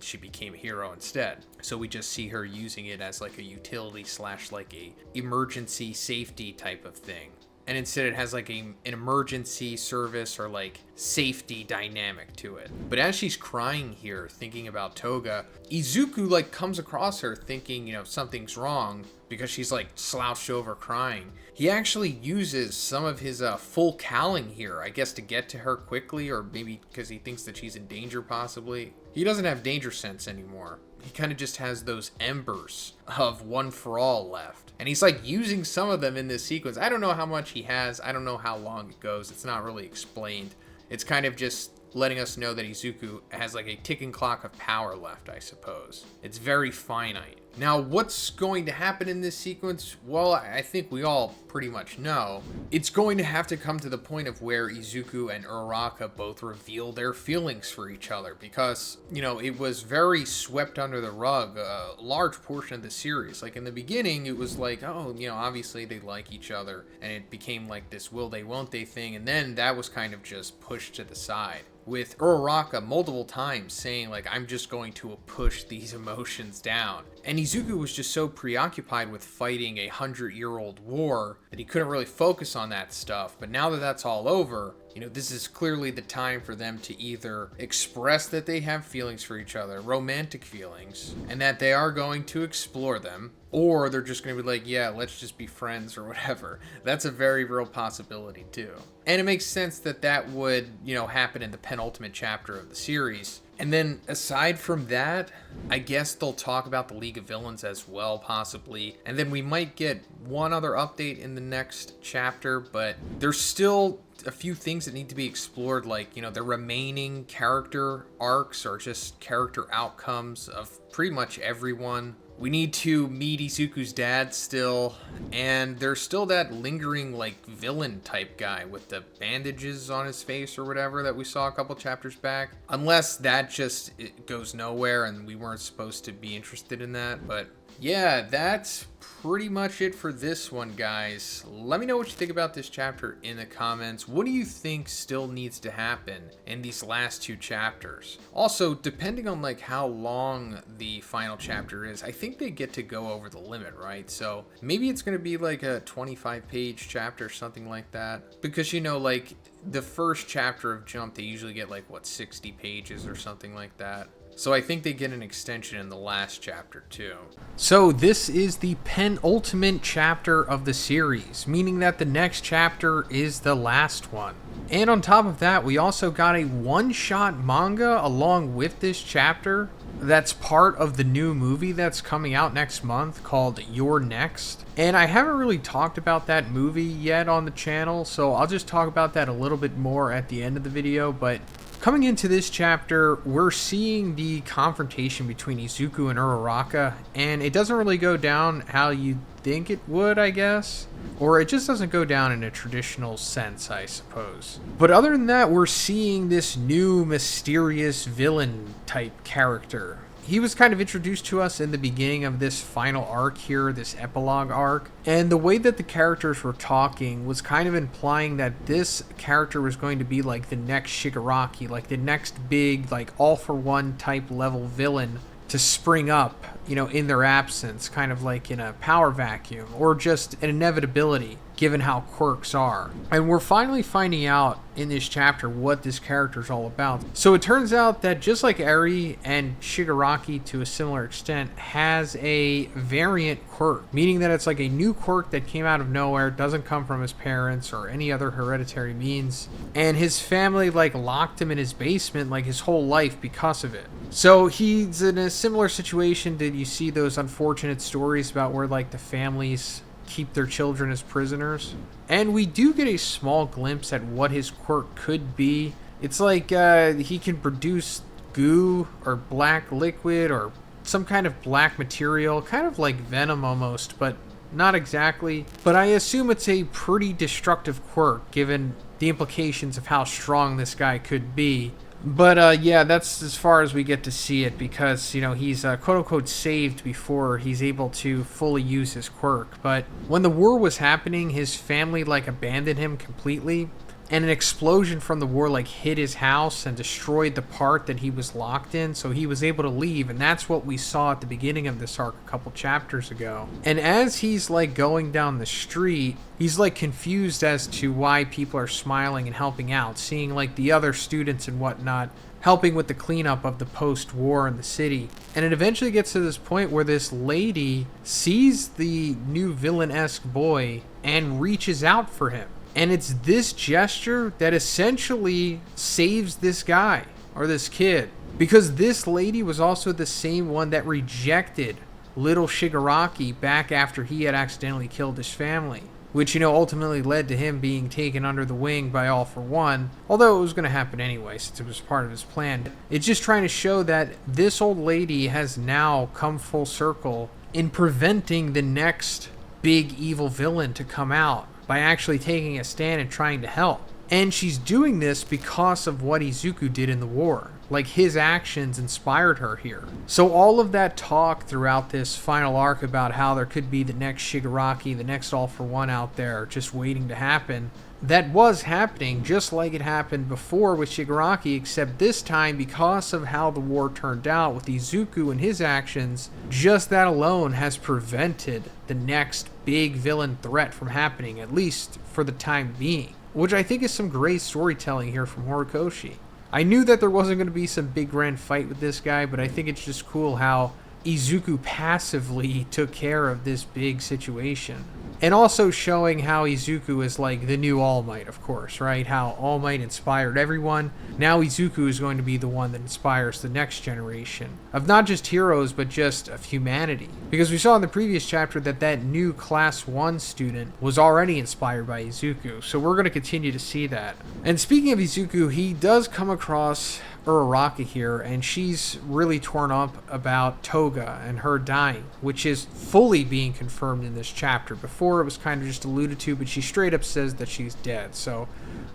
she became a hero instead. So we just see her using it as like a utility / like a emergency safety type of thing. And instead it has like an emergency service or like safety dynamic to it. But as she's crying here, thinking about Toga, Izuku like comes across her thinking, something's wrong because she's like slouched over crying. He actually uses some of his full Calling here, I guess, to get to her quickly, or maybe because he thinks that she's in danger possibly. He doesn't have danger sense anymore. He kind of just has those embers of One for All left. And he's like using some of them in this sequence. I don't know how much he has. I don't know how long it goes. It's not really explained. It's kind of just letting us know that Izuku has like a ticking clock of power left, I suppose. It's very finite. Now, what's going to happen in this sequence? Well, I think we all pretty much know. It's going to have to come to the point of where Izuku and Uraraka both reveal their feelings for each other, because, it was very swept under the rug, a large portion of the series. Like in the beginning, it was like, obviously they like each other, and it became like this will they, won't they thing, and then that was kind of just pushed to the side, with Uraraka multiple times saying like, I'm just going to push these emotions down. And Izuku was just so preoccupied with fighting a 100-year-old war that he couldn't really focus on that stuff. But now that that's all over, this is clearly the time for them to either express that they have feelings for each other, romantic feelings, and that they are going to explore them, or they're just going to be like, yeah, let's just be friends or whatever. That's a very real possibility too. And it makes sense that that would, happen in the penultimate chapter of the series. And then aside from that, I guess they'll talk about the League of Villains as well, possibly. And then we might get one other update in the next chapter, but there's still a few things that need to be explored, like, the remaining character arcs or just character outcomes of pretty much everyone. We need to meet Izuku's dad still, and there's still that lingering, like, villain type guy with the bandages on his face or whatever that we saw a couple chapters back. Unless that just it goes nowhere and we weren't supposed to be interested in that, but yeah, that's pretty much it for this one, guys. Let me know what you think about this chapter in the comments. What do you think still needs to happen in these last two chapters? Also, depending on like how long the final chapter is, I think they get to go over the limit, right? So maybe it's going to be like a 25-page chapter or something like that. Because, like the first chapter of Jump, they usually get like, 60 pages or something like that. So I think they get an extension in the last chapter too. So this is the penultimate chapter of the series, meaning that the next chapter is the last one. And on top of that, we also got a one-shot manga along with this chapter that's part of the new movie that's coming out next month called You're Next. And I haven't really talked about that movie yet on the channel, so I'll just talk about that a little bit more at the end of the video, but coming into this chapter, we're seeing the confrontation between Izuku and Uraraka, and it doesn't really go down how you think it would, I guess. Or it just doesn't go down in a traditional sense, I suppose. But other than that, we're seeing this new mysterious villain type character. He was kind of introduced to us in the beginning of this final arc here, this epilogue arc. And the way that the characters were talking was kind of implying that this character was going to be like the next Shigaraki, like the next big, like all-for-one type level villain to spring up, in their absence, kind of like in a power vacuum, or just an inevitability given how quirks are. And we're finally finding out in this chapter what this character is all about. So it turns out that just like Eri and Shigaraki to a similar extent has a variant quirk, meaning that it's like a new quirk that came out of nowhere, doesn't come from his parents or any other hereditary means, and his family like locked him in his basement like his whole life because of it. So he's in a similar situation. Did you see those unfortunate stories about where like the families keep their children as prisoners? And we do get a small glimpse at what his quirk could be. It's like he can produce goo or black liquid or some kind of black material, kind of like venom almost, but not exactly. But I assume it's a pretty destructive quirk given the implications of how strong this guy could be. But yeah, that's as far as we get to see it, because, he's quote-unquote saved before he's able to fully use his quirk. But when the war was happening, his family, abandoned him completely. and an explosion from the war like hit his house and destroyed the part that he was locked in, so he was able to leave. And that's what we saw at the beginning of this arc a couple chapters ago. And as he's like going down the street, he's like confused as to why people are smiling and helping out, seeing like the other students and whatnot helping with the cleanup of the post-war in the city. And it eventually gets to this point where this lady sees the new villain-esque boy and reaches out for him. And it's this gesture that essentially saves this guy, or this kid. Because this lady was also the same one that rejected little Shigaraki back after he had accidentally killed his family. Which, ultimately led to him being taken under the wing by All for One. Although it was going to happen anyway, since it was part of his plan. It's just trying to show that this old lady has now come full circle in preventing the next big evil villain to come out by actually taking a stand and trying to help. And she's doing this because of what Izuku did in the war. Like, his actions inspired her here. So all of that talk throughout this final arc about how there could be the next Shigaraki, the next All for One out there just waiting to happen, that was happening just like it happened before with Shigaraki, except this time, because of how the war turned out with Izuku and his actions, just that alone has prevented the next big villain threat from happening, at least for the time being. Which I think is some great storytelling here from Horikoshi. I knew that there wasn't going to be some big grand fight with this guy, but I think it's just cool how Izuku passively took care of this big situation. And also showing how Izuku is like the new All Might, of course, right? How All Might inspired everyone. Now Izuku is going to be the one that inspires the next generation of not just heroes, but just of humanity. Because we saw in the previous chapter that new Class 1 student was already inspired by Izuku. So we're going to continue to see that. And speaking of Izuku, he does come across Uraraka here, and she's really torn up about Toga and her dying, which is fully being confirmed in this chapter. Before it was kind of just alluded to, but she straight up says that she's dead, so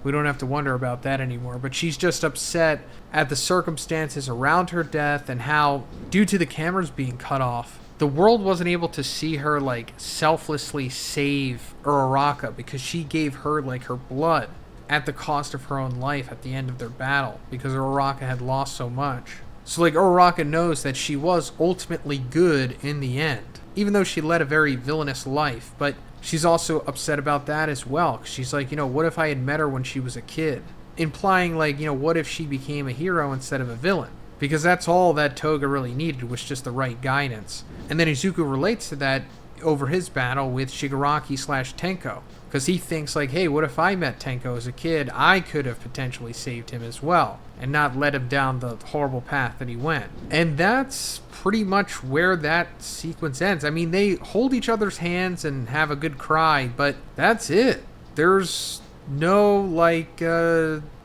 we don't have to wonder about that anymore. But she's just upset at the circumstances around her death and how, due to the cameras being cut off, the world wasn't able to see her like selflessly save Uraraka because she gave her like her blood at the cost of her own life at the end of their battle, because Uraraka had lost so much. So like Uraraka knows that she was ultimately good in the end, even though she led a very villainous life, but she's also upset about that as well. She's like, what if I had met her when she was a kid? Implying like, what if she became a hero instead of a villain? Because that's all that Toga really needed, was just the right guidance. And then Izuku relates to that over his battle with Shigaraki/Tenko. Because he thinks like, hey, what if I met Tenko as a kid? I could have potentially saved him as well, and not led him down the horrible path that he went. And that's pretty much where that sequence ends. I mean, they hold each other's hands and have a good cry, but that's it. There's no like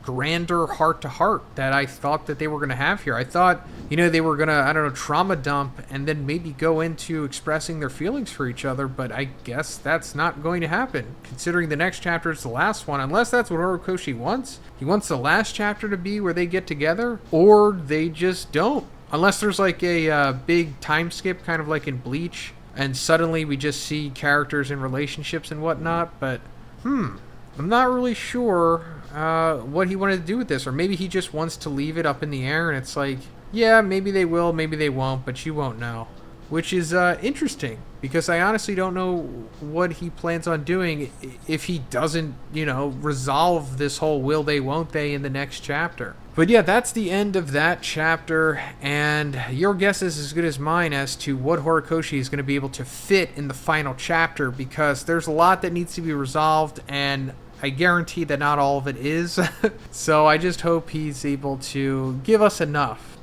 grander heart-to-heart that I thought that they were going to have here. I thought, they were going to, trauma dump and then maybe go into expressing their feelings for each other, but I guess that's not going to happen, considering the next chapter is the last one, unless that's what Horikoshi wants. He wants the last chapter to be where they get together, or they just don't. Unless there's like a big time skip, kind of like in Bleach, and suddenly we just see characters in relationships and whatnot, but, I'm not really sure what he wanted to do with this, or maybe he just wants to leave it up in the air, and it's like, yeah, maybe they will, maybe they won't, but you won't know. Which is interesting, because I honestly don't know what he plans on doing if he doesn't, resolve this whole will they, won't they in the next chapter. But yeah, that's the end of that chapter, and your guess is as good as mine as to what Horikoshi is going to be able to fit in the final chapter, because there's a lot that needs to be resolved, and I guarantee that not all of it is. So I just hope he's able to give us enough,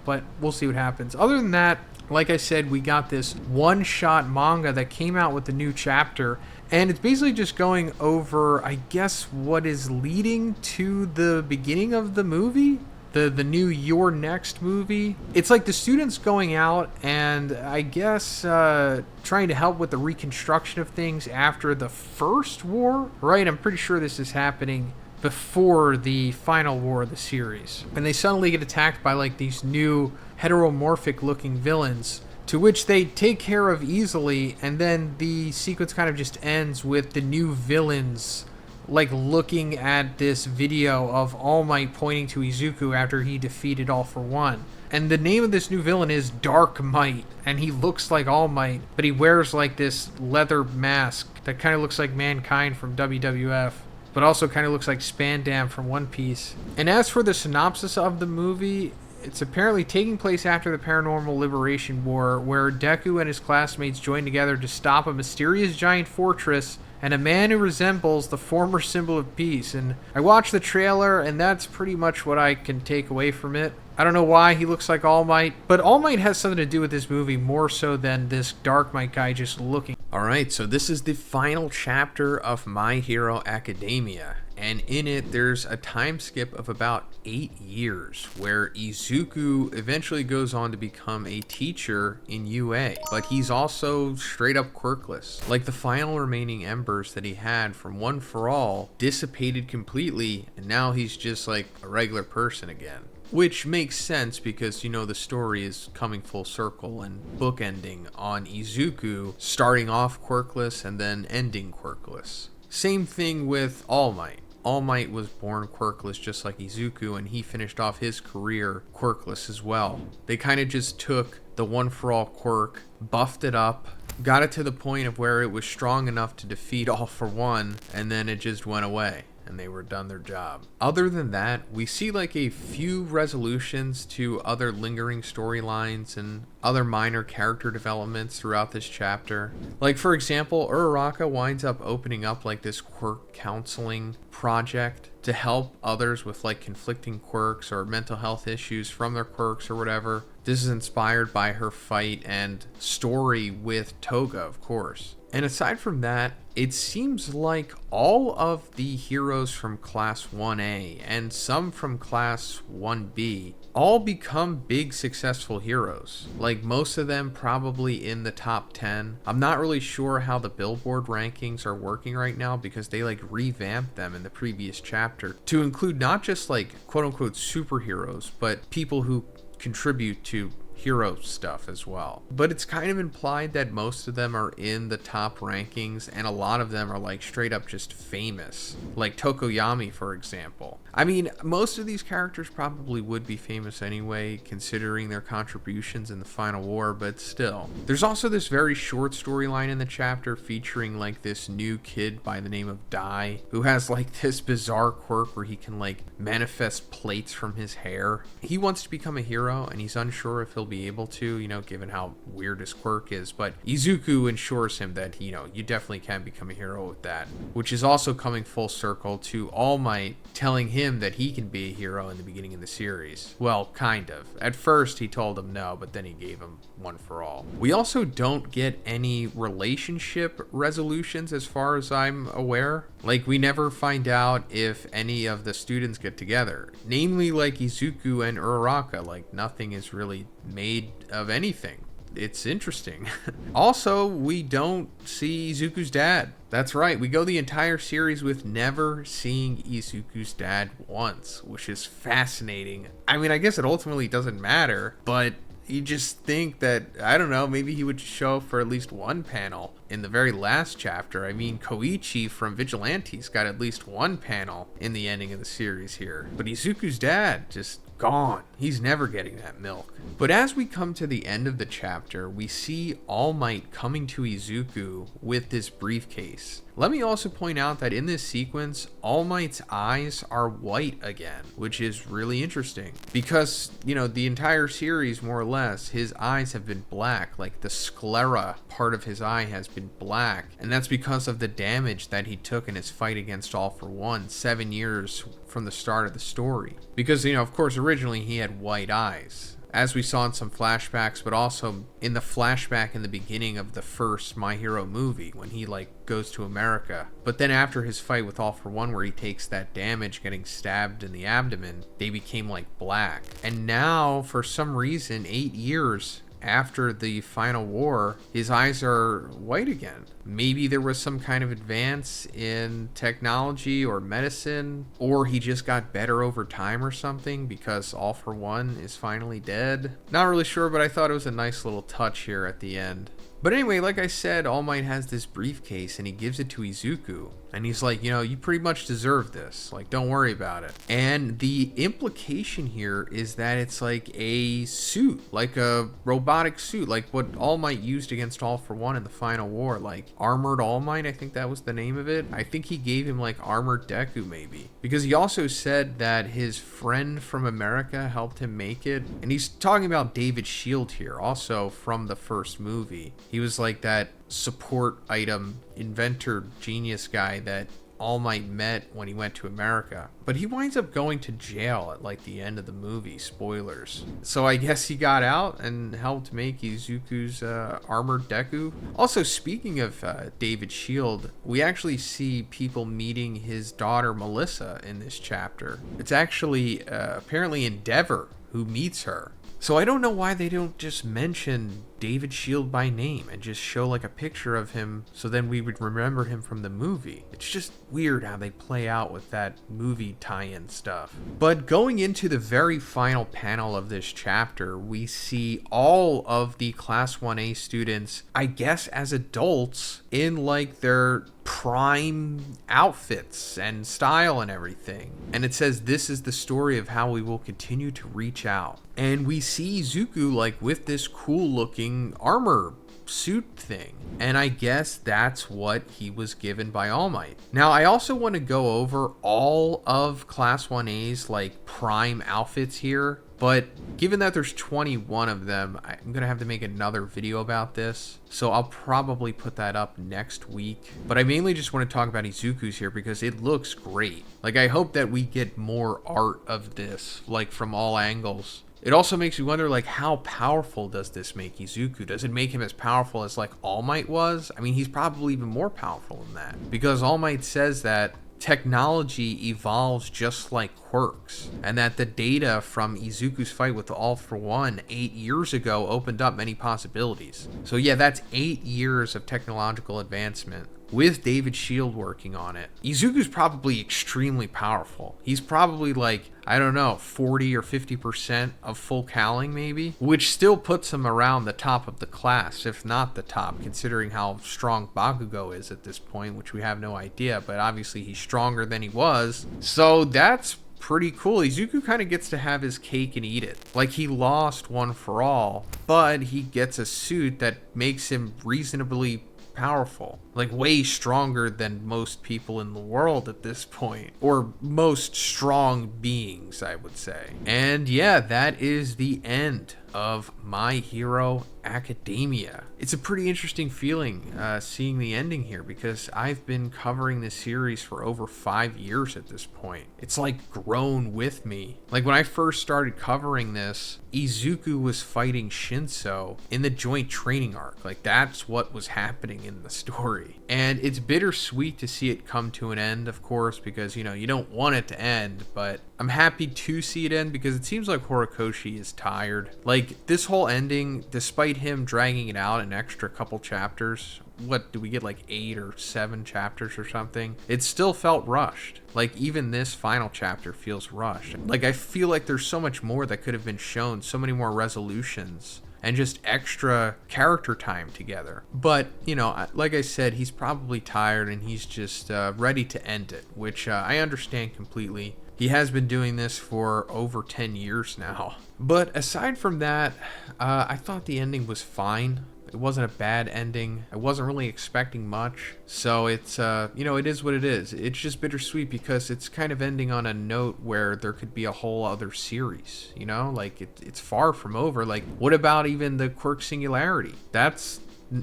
but we'll see what happens. Other than that, like I said, we got this one-shot manga that came out with the new chapter, and it's basically just going over, I guess, what is leading to the beginning of the movie? The new Your Next movie. It's like the students going out and I guess trying to help with the reconstruction of things after the first war, right? I'm pretty sure this is happening before the final war of the series. And they suddenly get attacked by like these new heteromorphic looking villains, to which they take care of easily, and then the sequence kind of just ends with the new villains like looking at this video of All Might pointing to Izuku after he defeated All For One. And the name of this new villain is Dark Might, and he looks like All Might, but he wears like this leather mask that kind of looks like Mankind from WWF, but also kind of looks like Spandam from One Piece. And as for the synopsis of the movie, it's apparently taking place after the Paranormal Liberation War, where Deku and his classmates join together to stop a mysterious giant fortress and a man who resembles the former symbol of peace. And I watched the trailer, and that's pretty much what I can take away from it. I don't know why he looks like All Might, but All Might has something to do with this movie more so than this Dark Might guy just looking. Alright, so this is the final chapter of My Hero Academia, and in it there's a time skip of about 8 years where Izuku eventually goes on to become a teacher in UA, but he's also straight up quirkless. Like the final remaining embers that he had from One For All dissipated completely, and now he's just like a regular person again. Which makes sense because, you know, the story is coming full circle and bookending on Izuku starting off quirkless and then ending quirkless. Same thing with All Might. All Might was born quirkless just like Izuku, and he finished off his career quirkless as well. They kind of just took the One For All quirk, buffed it up, got it to the point of where it was strong enough to defeat All For One, and then it just went away. And they were done their job. Other than that, we see like a few resolutions to other lingering storylines and other minor character developments throughout this chapter. Like for example, Uraraka winds up opening up like this quirk counseling project to help others with like conflicting quirks or mental health issues from their quirks or whatever. This is inspired by her fight and story with Toga, of course. And aside from that, it seems like all of the heroes from Class 1A and some from Class 1B all become big successful heroes. Like most of them probably in the top 10. I'm not really sure how the Billboard rankings are working right now because they like revamped them in the previous chapter to include not just like quote unquote superheroes, but people who contribute to hero stuff as well. But it's kind of implied that most of them are in the top rankings, and a lot of them are like straight up just famous, like Tokoyami for example. I mean, most of these characters probably would be famous anyway considering their contributions in the final war, but still. There's also this very short storyline in the chapter featuring like this new kid by the name of Dai who has like this bizarre quirk where he can like manifest plates from his hair. He wants to become a hero and he's unsure if he'll be able to, you know, given how weird his quirk is, but Izuku ensures him that, you know, you definitely can become a hero with that, which is also coming full circle to All Might telling him that he can be a hero in the beginning of the series. Well, kind of. At first he told him no, but then he gave him One For All. We also don't get any relationship resolutions as far as I'm aware. Like, we never find out if any of the students get together. Namely, like Izuku and Uraraka, like nothing is really made of anything. It's interesting. Also, we don't see Izuku's dad. That's right, we go the entire series with never seeing Izuku's dad once, which is fascinating. I mean, I guess it ultimately doesn't matter, but you just think that, I don't know, maybe he would show up for at least one panel in the very last chapter. I mean, Koichi from Vigilantes got at least one panel in the ending of the series here. But Izuku's dad, just gone. He's never getting that milk. But as we come to the end of the chapter, we see All Might coming to Izuku with this briefcase. Let me also point out that in this sequence, All Might's eyes are white again, which is really interesting because, you know, the entire series, more or less, his eyes have been black. Like the sclera part of his eye has been black, and that's because of the damage that he took in his fight against All For One 7 years from the start of the story. Because, you know, of course, originally he had white eyes, as we saw in some flashbacks, but also in the flashback in the beginning of the first My Hero movie when he like goes to America. But then after his fight with All For One, where he takes that damage getting stabbed in the abdomen, they became like black. And now, for some reason, 8 years after the final war, his eyes are white again. Maybe there was some kind of advance in technology or medicine, or he just got better over time or something because All For One is finally dead. Not really sure, but I thought it was a nice little touch here at the end. But anyway, like I said, All Might has this briefcase and he gives it to Izuku. And he's like, you pretty much deserve this. Like, don't worry about it. And the implication here is that it's like a suit, like a robotic suit, like what All Might used against All for One in the final war. Like Armored All Might, I think that was the name of it. I think he gave him like Armored Deku maybe. Because he also said that his friend from America helped him make it. And he's talking about David Shield here, also from the first movie. He was like that support item inventor genius guy that All Might met when he went to America. But he winds up going to jail at like the end of the movie. Spoilers. So I guess he got out and helped make Izuku's Armored Deku. Also, speaking of David Shield, we actually see people meeting his daughter Melissa in this chapter. It's actually apparently Endeavor who meets her. So I don't know why they don't just mention David Shield by name and just show like a picture of him so then we would remember him from the movie. It's just weird how they play out with that movie tie-in stuff. But going into the very final panel of this chapter, we see all of the Class 1A students, I guess as adults, in like their prime outfits and style and everything. And it says, this is the story of how we will continue to reach out. And we see Izuku like with this cool looking armor suit thing. And I guess that's what he was given by All Might. Now, I also want to go over all of Class 1A's like prime outfits here. But given that there's 21 of them, I'm going to have to make another video about this. So I'll probably put that up next week. But I mainly just want to talk about Izuku's here because it looks great. Like, I hope that we get more art of this, like from all angles. It also makes me wonder, like, how powerful does this make Izuku? Does it make him as powerful as, like, All Might was? I mean, he's probably even more powerful than that. Because All Might says that technology evolves just like quirks, and that the data from Izuku's fight with the All for One 8 years ago opened up many possibilities. So yeah, that's 8 years of technological advancement with David Shield working on it. Izuku's probably extremely powerful. He's probably like, I don't know, 40 or 50% of full Kaling maybe, which still puts him around the top of the class, if not the top, considering how strong Bakugo is at this point, which we have no idea, but obviously he's stronger than he was. So that's pretty cool. Izuku kind of gets to have his cake and eat it. Like, he lost One for All, but he gets a suit that makes him reasonably powerful, like way stronger than most people in the world at this point, or most strong beings, I would say. And yeah, that is the end of My Hero Academia. It's a pretty interesting feeling seeing the ending here, because I've been covering this series for over 5 years at this point. It's like grown with me. Like, when I first started covering this, Izuku was fighting Shinso in the joint training arc. Like, that's what was happening in the story. And it's bittersweet to see it come to an end, of course, because, you know, you don't want it to end, but I'm happy to see it end because it seems like Horikoshi is tired. Like, this whole ending, despite him dragging it out an extra couple chapters, what do we get, like 8 or 7 chapters or something? It still felt rushed. Like, even this final chapter feels rushed. Like, I feel like there's so much more that could have been shown, so many more resolutions and just extra character time together. But, you know, like I said, he's probably tired and he's just ready to end it, which I understand completely. He has been doing this for over 10 years now. But aside from that, I thought the ending was fine. It wasn't a bad ending. I wasn't really expecting much. So it's, you know, it is what it is. It's just bittersweet because it's kind of ending on a note where there could be a whole other series, you know? Like, it's far from over. Like, what about even the Quirk Singularity? That's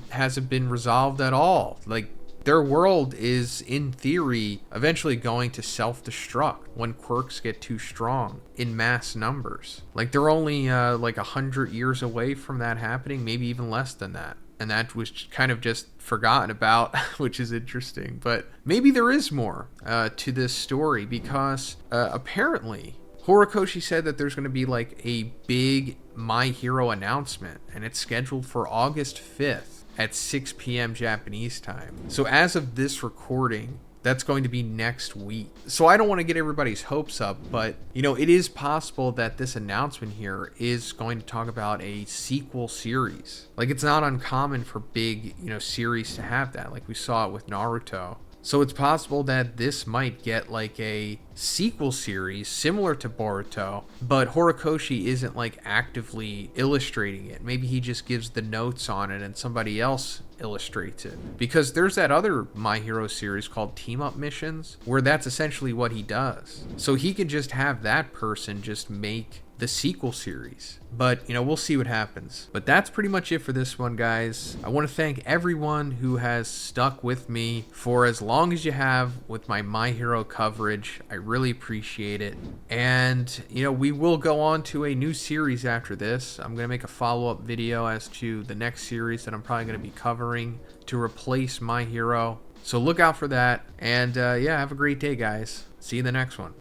hasn't been resolved at all. Like, their world is, in theory, eventually going to self-destruct when quirks get too strong in mass numbers. Like, they're only like 100 years away from that happening, maybe even less than that. And that was kind of just forgotten about, which is interesting. But maybe there is more to this story, because apparently Horikoshi said that there's going to be like a big My Hero announcement, and it's scheduled for August 5th. At 6 p.m. Japanese time. So as of this recording, That's going to be next week. So I don't want to get everybody's hopes up, but it is possible that this announcement here is going to talk about a sequel series. Like, it's not uncommon for big, series to have that. Like we saw it with Naruto. So it's possible that this might get like a sequel series similar to Boruto, but Horikoshi isn't like actively illustrating it. Maybe he just gives the notes on it and somebody else illustrates it. Because there's that other My Hero series called Team Up Missions, where that's essentially what he does. So he can just have that person just make the sequel series. But, we'll see what happens. But that's pretty much it for this one, guys. I want to thank everyone who has stuck with me for as long as you have with My Hero coverage. I really appreciate it. And, we will go on to a new series after this. I'm going to make a follow-up video as to the next series that I'm probably going to be covering to replace My Hero. So look out for that. And, yeah, have a great day, guys. See you in the next one.